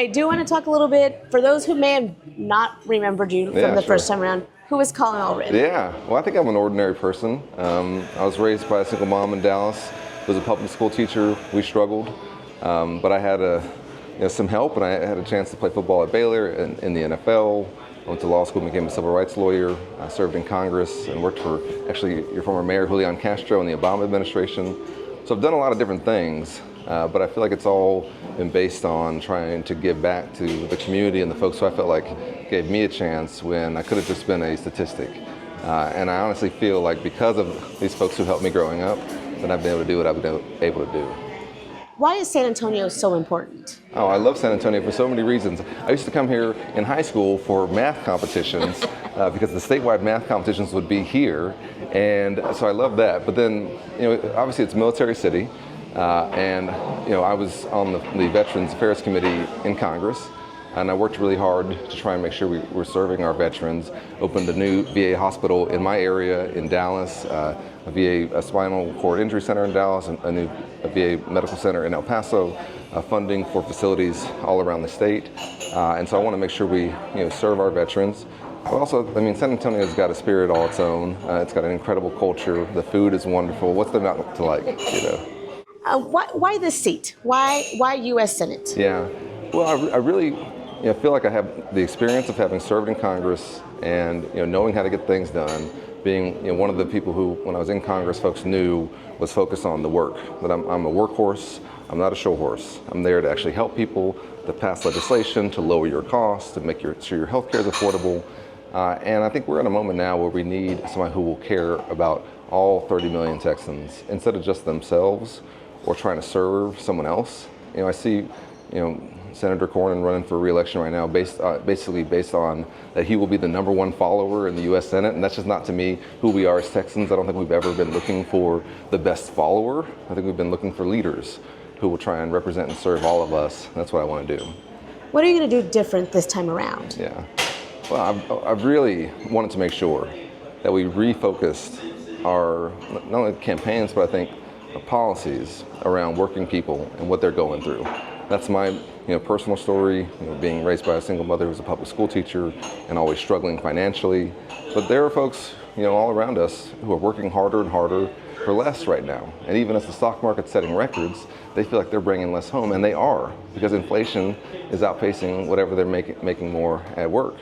I do want to talk a little bit, for those who may have not remembered you from the first time around, who is Colin Allred? Yeah, well, I think I'm an ordinary person. I was raised by a single mom in Dallas, was a public school teacher. We struggled, but I had some help, and I had a chance to play football at Baylor and in the NFL. I went to law school and became a civil rights lawyer. I served in Congress and worked for actually your former mayor, Julian Castro, in the Obama administration. So I've done a lot of different things, but I feel like it's all been based on trying to give back to the community and the folks who I felt like gave me a chance when I could have just been a statistic. And I honestly feel like because of these folks who helped me growing up, that I've been able to do what I've been able to do. Why is San Antonio so important? Oh, I love San Antonio for so many reasons. I used to come here in high school for math competitions because the statewide math competitions would be here, and so I love that. But then, obviously it's a military city, and I was on the Veterans Affairs Committee in Congress, and I worked really hard to try and make sure we were serving our veterans. Opened a new VA hospital in my area in Dallas, a spinal cord injury center in Dallas, and a VA medical center in El Paso, funding for facilities all around the state. And so I want to make sure we serve our veterans. But also, San Antonio's got a spirit all its own. It's got an incredible culture. The food is wonderful. What's there not to like, Why this seat? Why U.S. Senate? Yeah, well, I really feel like I have the experience of having served in Congress and knowing how to get things done. Being one of the people who, when I was in Congress, folks knew was focused on the work. That I'm a workhorse. I'm not a show horse. I'm there to actually help people, to pass legislation, to lower your costs, to make sure your health care is affordable. And I think we're in a moment now where we need somebody who will care about all 30 million Texans instead of just themselves or trying to serve someone else. I see, Senator Cornyn running for re-election right now basically based on that he will be the #1 follower in the U.S. Senate, and that's just not, to me, who we are as Texans. I don't think we've ever been looking for the best follower. I think we've been looking for leaders who will try and represent and serve all of us. That's what I want to do. What are you going to do different this time around? Yeah, well, I've really wanted to make sure that we refocused our, not only campaigns, but I think policies around working people and what they're going through. That's my personal story, being raised by a single mother who was a public school teacher and always struggling financially. But there are folks, all around us who are working harder and harder for less right now. And even as the stock market's setting records, they feel like they're bringing less home, and they are, because inflation is outpacing whatever they're making more at work.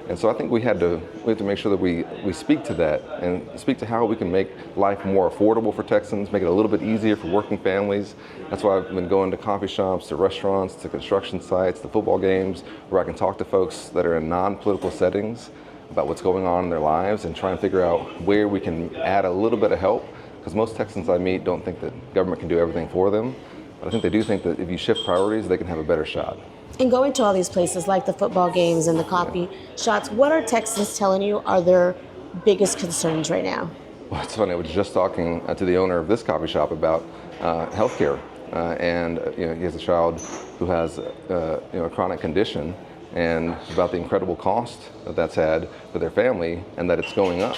And so I think we have to make sure that we speak to that and speak to how we can make life more affordable for Texans, make it a little bit easier for working families. That's why I've been going to coffee shops, to restaurants, to construction sites, to football games, where I can talk to folks that are in non-political settings about what's going on in their lives and try and figure out where we can add a little bit of help. Because most Texans I meet don't think that government can do everything for them. But I think they do think that if you shift priorities, they can have a better shot. And going to all these places like the football games and the coffee shops, what are Texans telling you are their biggest concerns right now? Well, it's funny. I was just talking to the owner of this coffee shop about health care. And he has a child who has a chronic condition, and about the incredible cost that that's had for their family and that it's going up.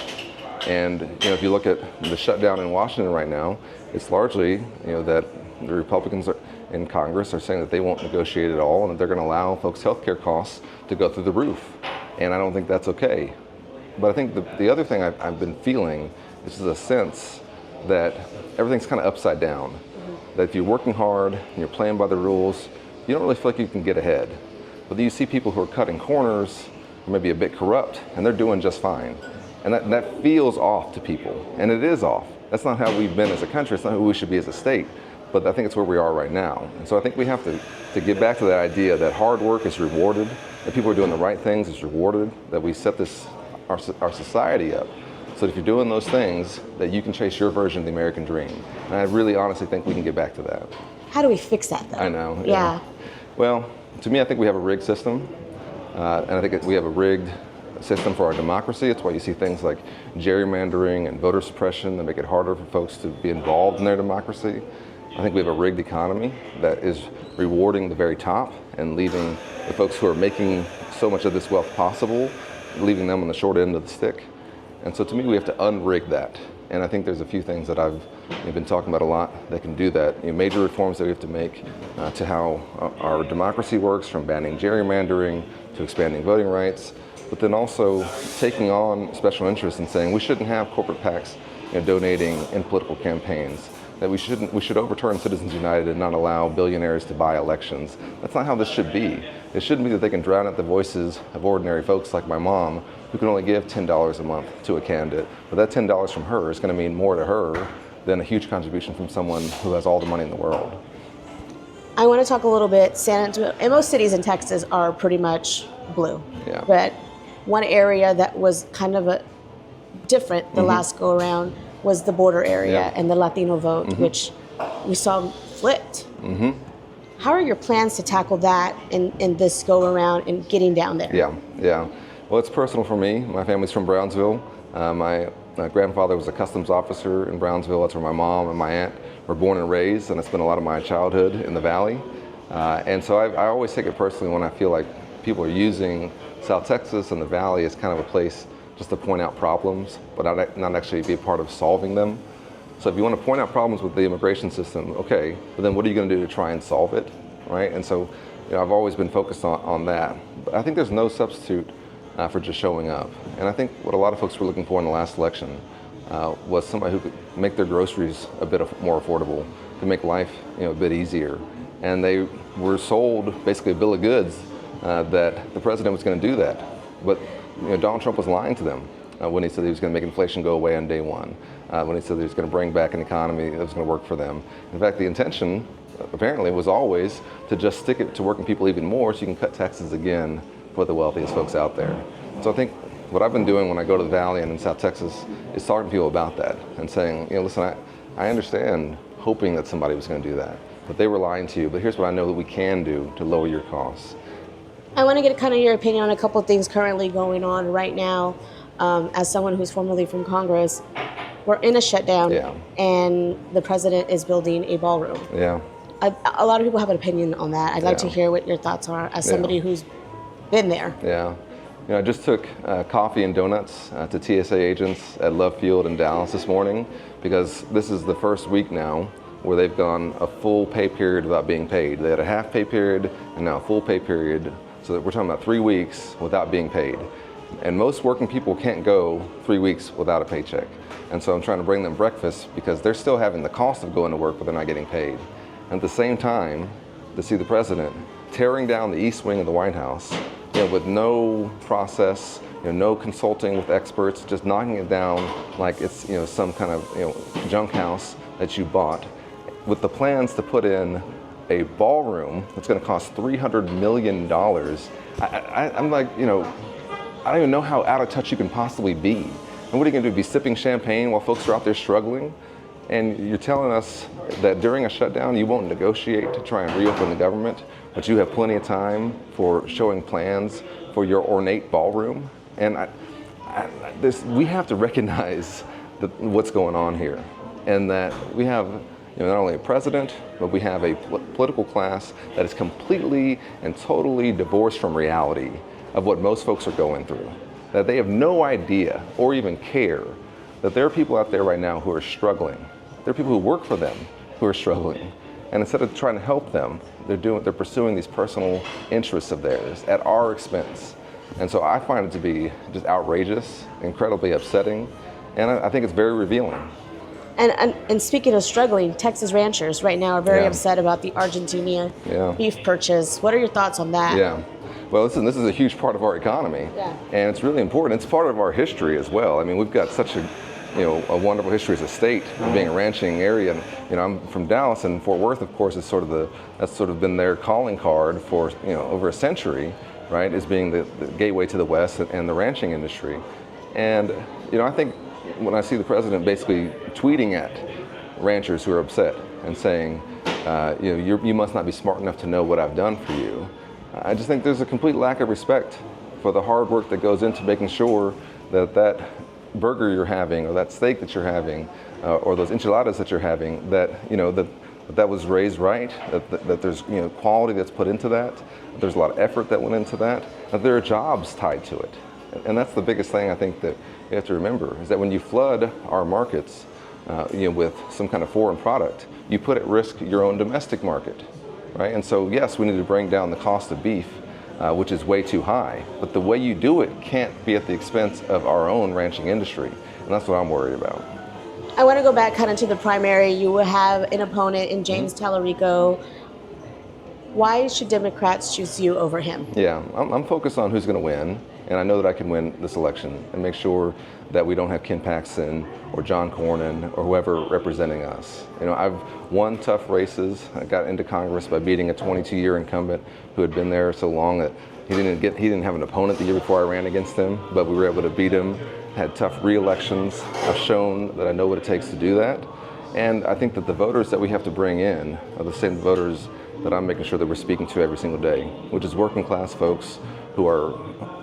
And if you look at the shutdown in Washington right now, it's largely that the Republicans in Congress are saying that they won't negotiate at all and that they're going to allow folks' health care costs to go through the roof. And I don't think that's okay. But I think the other thing I've been feeling is a sense that everything's kind of upside down. That if you're working hard and you're playing by the rules, you don't really feel like you can get ahead. But then you see people who are cutting corners, or maybe a bit corrupt, and they're doing just fine. And that feels off to people, and it is off. That's not how we've been as a country. It's not who we should be as a state. But I think it's where we are right now. And so I think we have to get back to that idea that hard work is rewarded, that people are doing the right things is rewarded, that we set our society up so that if you're doing those things, that you can chase your version of the American dream. And I really honestly think we can get back to that. How do we fix that, though? I know. Yeah. Well, to me, I think we have a rigged system. And I think we have a rigged system for our democracy. It's why you see things like gerrymandering and voter suppression that make it harder for folks to be involved in their democracy. I think we have a rigged economy that is rewarding the very top and leaving the folks who are making so much of this wealth possible, leaving them on the short end of the stick. And so to me, we have to unrig that And I think there's a few things that I've been talking about a lot that can do that. Major reforms that we have to make to how our democracy works, from banning gerrymandering to expanding voting rights, but then also taking on special interests and saying we shouldn't have corporate PACs donating in political campaigns, that we should overturn Citizens United and not allow billionaires to buy elections. That's not how this should be. It shouldn't be that they can drown out the voices of ordinary folks like my mom, who can only give $10 a month to a candidate. But that $10 from her is going to mean more to her than a huge contribution from someone who has all the money in the world. I want to talk a little bit. San Antonio, and most cities in Texas are pretty much blue. Yeah. But one area that was kind of different the last go around was the border area and the Latino vote, which we saw flipped. How are your plans to tackle that in this go around and getting down there? Yeah. Well, it's personal for me. My family's from Brownsville. My grandfather was a customs officer in Brownsville. That's where my mom and my aunt were born and raised, and I spent a lot of my childhood in the Valley. And so I always take it personally when I feel like people are using South Texas and the Valley as kind of a place just to point out problems, but not actually be a part of solving them. So if you want to point out problems with the immigration system, okay, but then what are you going to do to try and solve it, right? And so I've always been focused on that. But I think there's no substitute for just showing up. And I think what a lot of folks were looking for in the last election was somebody who could make their groceries a bit more affordable, to make life a bit easier. And they were sold basically a bill of goods that the president was going to do that. But Donald Trump was lying to them when he said he was going to make inflation go away on day one, when he said he was going to bring back an economy that was going to work for them. In fact, the intention apparently was always to just stick it to working people even more so you can cut taxes again for the wealthiest folks out there. So I think what I've been doing when I go to the Valley and in South Texas is talking to people about that and saying, listen, I understand hoping that somebody was going to do that, but they were lying to you. But here's what I know that we can do to lower your costs. I want to get kind of your opinion on a couple of things currently going on right now. As someone who's formerly from Congress, we're in a shutdown, and the president is building a ballroom. Yeah. A lot of people have an opinion on that. I'd like to hear what your thoughts are as somebody who's been there. Yeah. I just took coffee and donuts to TSA agents at Love Field in Dallas this morning, because this is the first week now where they've gone a full pay period without being paid. They had a half pay period and now a full pay period. So that we're talking about 3 weeks without being paid. And most working people can't go 3 weeks without a paycheck. And so I'm trying to bring them breakfast because they're still having the cost of going to work, but they're not getting paid. And at the same time, to see the president tearing down the East Wing of the White House, with no process, no consulting with experts, just knocking it down like it's some kind of junk house that you bought, with the plans to put in a ballroom that's going to cost $300 million. I'm like, I don't even know how out of touch you can possibly be. And what are you going to do, be sipping champagne while folks are out there struggling? And you're telling us that during a shutdown you won't negotiate to try and reopen the government, but you have plenty of time for showing plans for your ornate ballroom? And we have to recognize what's going on here, and that we have not only a president, but we have a political class that is completely and totally divorced from reality of what most folks are going through. That they have no idea or even care that there are people out there right now who are struggling. There are people who work for them who are struggling. And instead of trying to help them, they're pursuing these personal interests of theirs at our expense. And so I find it to be just outrageous, incredibly upsetting, and I think it's very revealing. And speaking of struggling, Texas ranchers right now are very upset about the Argentina beef purchase. What are your thoughts on that? Yeah. Well, listen, this is a huge part of our economy, and it's really important. It's part of our history as well. I mean, we've got such a wonderful history as a state, being a ranching area. And I'm from Dallas, and Fort Worth, of course, is that's sort of been their calling card for over a century, right? As being the gateway to the West and the ranching industry. And I think when I see the president basically tweeting at ranchers who are upset and saying, you must not be smart enough to know what I've done for you, I just think there's a complete lack of respect for the hard work that goes into making sure that burger you're having, or that steak that you're having, or those enchiladas that you're having, that was raised right, that there's quality that's put into that, there's a lot of effort that went into that there are jobs tied to it. And that's the biggest thing I think that you have to remember, is that when you flood our markets with some kind of foreign product, you put at risk your own domestic market, right? And so yes, we need to bring down the cost of beef, which is way too high, but the way you do it can't be at the expense of our own ranching industry, and that's what I'm worried about. I want to go back kind of to the primary. You will have an opponent in James Tallarico. Why should Democrats choose you over him? Yeah, I'm focused on who's going to win, and I know that I can win this election and make sure that we don't have Ken Paxton or John Cornyn or whoever representing us. You know, I've won tough races. I got into Congress by beating a 22-year incumbent who had been there so long that he didn't have an opponent the year before I ran against him, but we were able to beat him. Had tough re-elections. I've shown that I know what it takes to do that, and I think that the voters that we have to bring in are the same voters that I'm making sure that we're speaking to every single day, which is working class folks who are,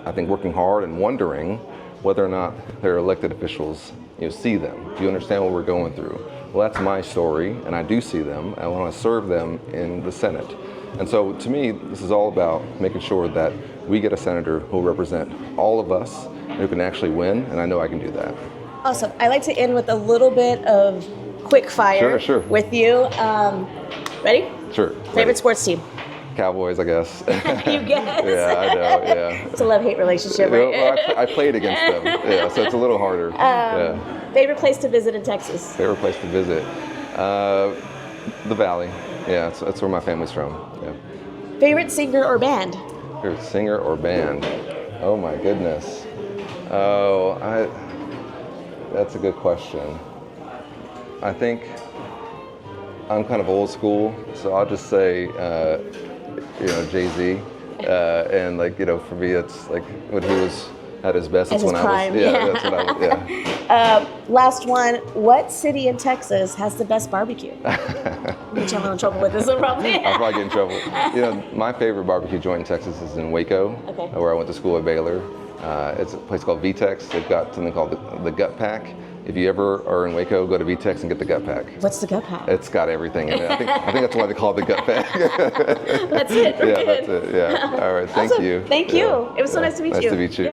I think, working hard and wondering whether or not their elected officials see them. Do you understand what we're going through? Well, that's my story, and I do see them. I want to serve them in the Senate. And so to me, this is all about making sure that we get a senator who will represent all of us and who can actually win, and I know I can do that. Awesome. I like to end with a little bit of quick fire with you. Ready? Sure. Favorite sports team? Cowboys, I guess. You guess? Yeah, I know, yeah. It's a love-hate relationship, right? Well, I played against them, yeah, so it's a little harder. Favorite place to visit in Texas? Favorite place to visit? The Valley. Yeah, that's where my family's from. Yeah. Favorite singer or band? Favorite singer or band? Oh my goodness. That's a good question. I think I'm kind of old school, so I'll just say, Jay-Z. And for me, it's like when he was at his best. That's when prime. I was. Yeah, that's when I was. Yeah. Last one. What city in Texas has the best barbecue? I'm gonna get in trouble with this one, probably. I'll probably get in trouble. My favorite barbecue joint in Texas is in Waco, where I went to school at Baylor. It's a place called VTEX. They've got something called the Gut Pack. If you ever are in Waco, go to VTEX and get the Gut Pack. What's the Gut Pack? It's got everything in it. I think that's why they call it the Gut Pack. That's it. Yeah, that's it. Yeah. All right. Thank you. Thank you. It was so nice to meet you. Nice to meet you.